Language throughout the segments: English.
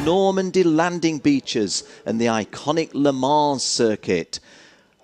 Normandy landing beaches and the iconic Le Mans circuit.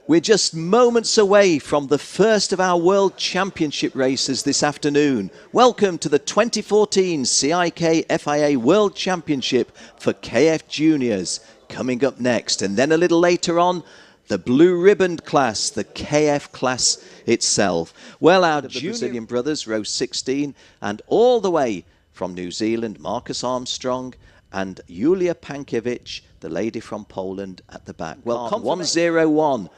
We're just moments away from the first of our World Championship races this afternoon. Welcome to the 2014 CIK FIA World Championship for KF Juniors. Coming up next, and then a little later on, the blue ribboned class, the KF class itself. Well, our Brazilian brothers, row 16, and all the way from New Zealand, Marcus Armstrong and Julia Pankiewicz, the lady from Poland at the back. Well, 101.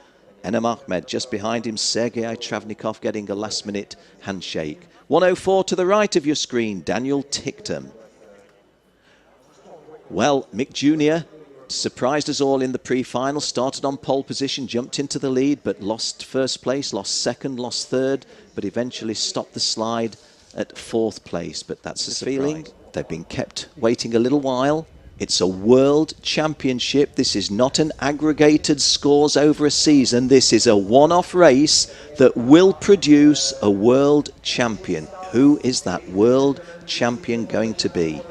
Enem Ahmed just behind him, Sergei Travnikov getting a last-minute handshake. 104 to the right of your screen, Daniel Ticktum. Well, Mick Junior surprised us all in the pre-final, started on pole position, jumped into the lead, but lost first place, lost second, lost third, but eventually stopped the slide at fourth place. But that's a feeling. They've been kept waiting a little while. It's a world championship. This is not an aggregated scores over a season. This is a one-off race that will produce a world champion. Who is that world champion going to be?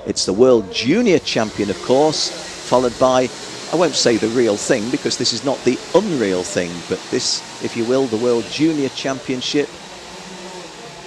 It's the world junior champion, of course, followed by, I won't say the real thing because this is not the unreal thing, but this, if you will, the world junior championship,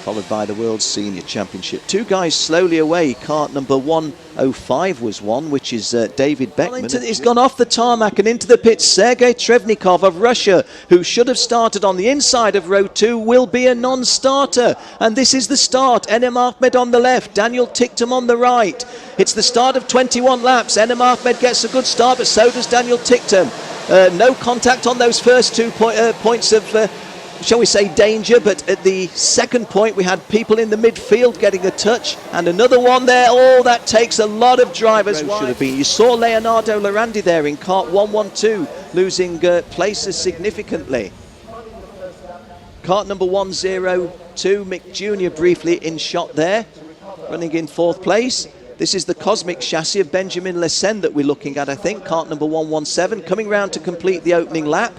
followed by the World Senior Championship. Two guys slowly away. Kart number 105 was one, which is David Beckman. He's gone off the tarmac and into the pits. Sergei Travnikov of Russia, who should have started on the inside of row 2, will be a non-starter. And this is the start. Enem Ahmed on the left, Daniel Ticktum on the right. It's the start of 21 laps. Enem Ahmed gets a good start, but so does Daniel Ticktum. No contact on those first 2 points of shall we say danger, but at the second point we had people in the midfield getting a touch and another one there. Oh, that takes a lot of drivers. Should have been. You saw Leonardo Lorandi there in kart 112 losing places significantly. Kart number 102, Mick Junior briefly in shot there, running in fourth place. This is the Cosmic chassis of Benjamin Lesen that we're looking at, I think. Kart number 117 coming round to complete the opening lap.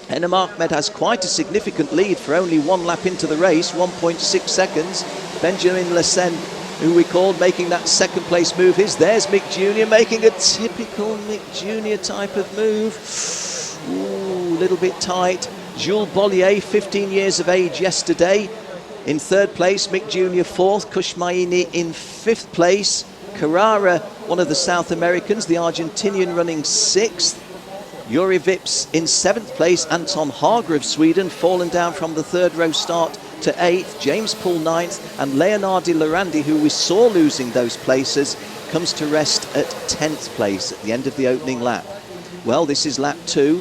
Enem Ahmed has quite a significant lead for only one lap into the race, 1.6 seconds. Benjamin Lesen, who we called making that second place move, there's Mick Junior making a typical Mick Junior type of move. Ooh, a little bit tight. Jules Bollier, 15 years of age yesterday, in third place. Mick Junior fourth, Kushmaini in fifth place. Carrara, one of the South Americans, the Argentinian, running sixth. Yuri Vips in seventh place. Anton Hager of Sweden fallen down from the third row start to eighth. James Poole ninth, and Leonardo Lorandi, who we saw losing those places, comes to rest at 10th place at the end of the opening lap. Well, this is lap 2.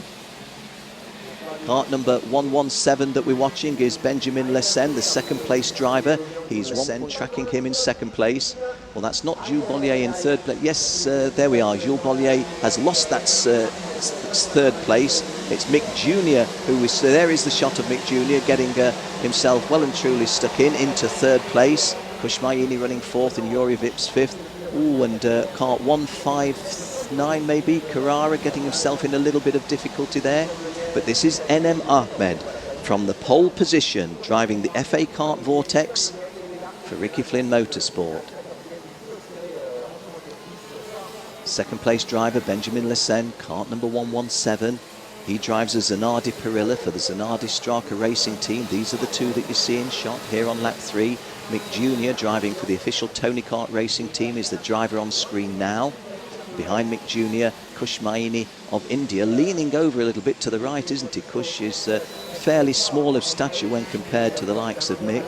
Kart number 117 that we're watching is Benjamin Lesen, the second place driver. He's Lesen tracking him in second place. Well, that's not Jules Bollier in third place. Yes, there we are. Jules Bollier has lost that third place. It's Mick Junior who is there. Is the shot of Mick Junior getting himself well and truly stuck into third place. Kushmaini running fourth and Yuri Vips fifth. Ooh, and kart 159 maybe. Carrara getting himself in a little bit of difficulty there. But this is Enem Ahmed from the pole position, driving the FA Kart Vortex for Ricky Flynn Motorsport. Second place driver Benjamin Lesen, kart number 117. He drives a Zanardi Perilla for the Zanardi Straka Racing team. These are the two that you see in shot here on lap 3. Mick Junior driving for the official Tony Kart Racing team is the driver on screen now. Behind Mick Junior, Kushmaini of India, leaning over a little bit to the right, isn't he? Kush is fairly small of stature when compared to the likes of Mick.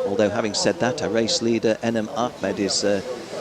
Although, having said that, our race leader Enem Ahmed is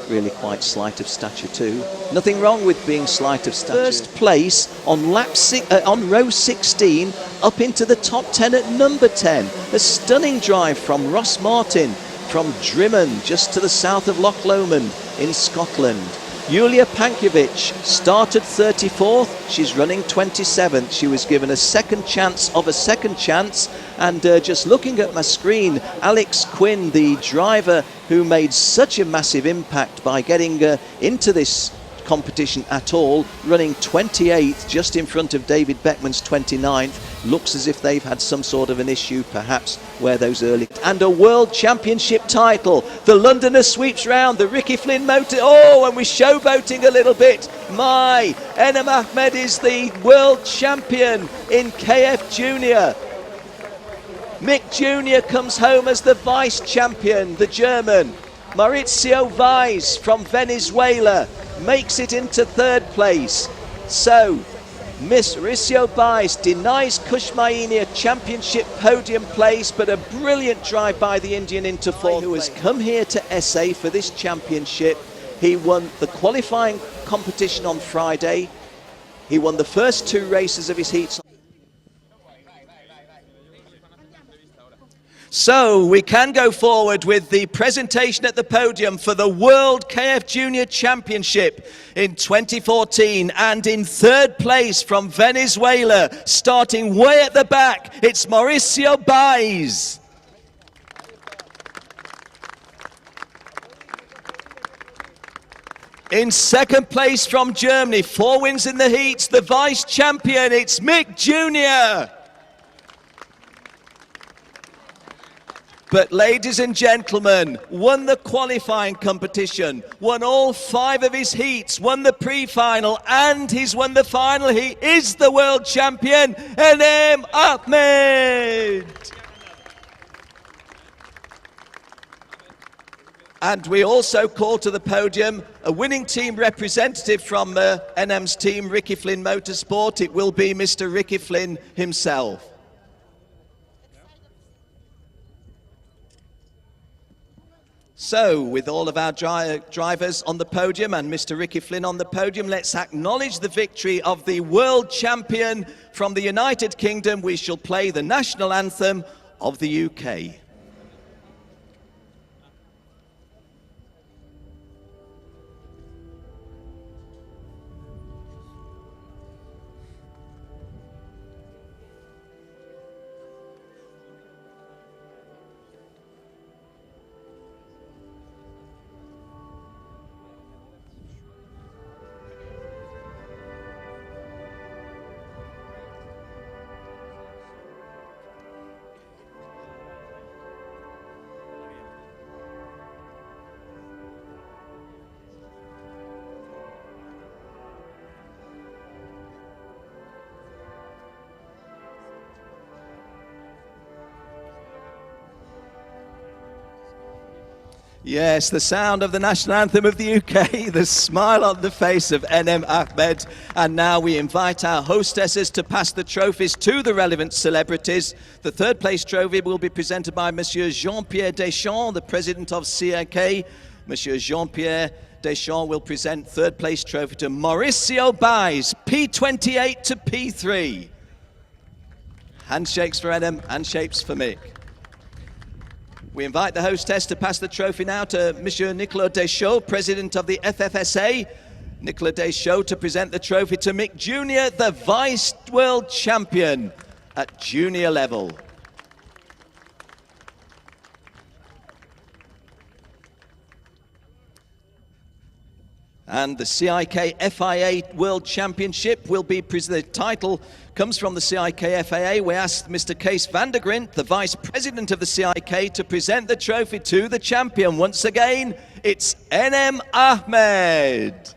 really quite slight of stature too. Nothing wrong with being slight of stature. First place on on row 16, up into the top 10 at number 10. A stunning drive from Ross Martin from Drimmen, just to the south of Loch Lomond in Scotland. Julia Pankiewicz started 34th. She's running 27th. She was given a second chance of a second chance. And just looking at my screen, Alex Quinn, the driver who made such a massive impact by getting into this competition at all, running 28th, just in front of David Beckman's 29th. Looks as if they've had some sort of an issue, perhaps, where those early... And a World Championship title. The Londoner sweeps round, the Ricky Flynn motor... Oh, and we're showboating a little bit. My, Enem Ahmed is the World Champion in KF Junior. Mick Junior comes home as the Vice Champion, the German. Mauricio Vaz from Venezuela makes it into third place. So, Mauricio Vaz denies Kushmaini a championship podium place, but a brilliant drive by the Indian into fourth, who has come here to SA for this championship. He won the qualifying competition on Friday. He won the first two races of his heats. So we can go forward with the presentation at the podium for the World KF Junior Championship in 2014, and in third place from Venezuela, starting way at the back, it's Mauricio Vaz. In second place from Germany, 4 wins in the heats, the Vice Champion, it's Mick Junior. But ladies and gentlemen, won the qualifying competition, won all 5 of his heats, won the pre-final, and he's won the final heat, is the world champion, Enem Ahmed. And we also call to the podium a winning team representative from Enem's team, Ricky Flynn Motorsport. It will be Mr. Ricky Flynn himself. So, with all of our drivers on the podium and Mr. Ricky Flynn on the podium, let's acknowledge the victory of the world champion from the United Kingdom. We shall play the national anthem of the UK. Yes, the sound of the national anthem of the UK, the smile on the face of Enem Ahmed. And now we invite our hostesses to pass the trophies to the relevant celebrities. The third place trophy will be presented by Monsieur Jean-Pierre Deschamps, the president of CIK. Monsieur Jean-Pierre Deschamps will present third place trophy to Mauricio Vaz, P28 to P3. Handshakes for Enem, handshakes for Mick. We invite the hostess to pass the trophy now to Monsieur Nicolas Deschamps, president of the FFSA. Nicolas Deschamps to present the trophy to Mick Junior, the vice world champion at junior level. And the CIK FIA World Championship will be the title comes from the CIK FIA. We asked Mr. Kees van der Grint, the Vice President of the CIK, to present the trophy to the champion. Once again, it's Enem Ahmed.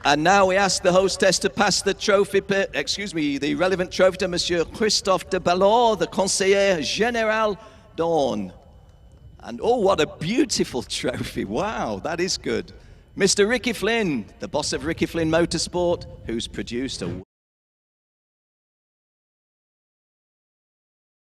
And now we ask the hostess to pass the trophy, the relevant trophy to Monsieur Christophe de Ballot, the Conseiller Général d'Orne. And oh, what a beautiful trophy. Wow, that is good. Mr. Ricky Flynn, the boss of Ricky Flynn Motorsport, who's produced a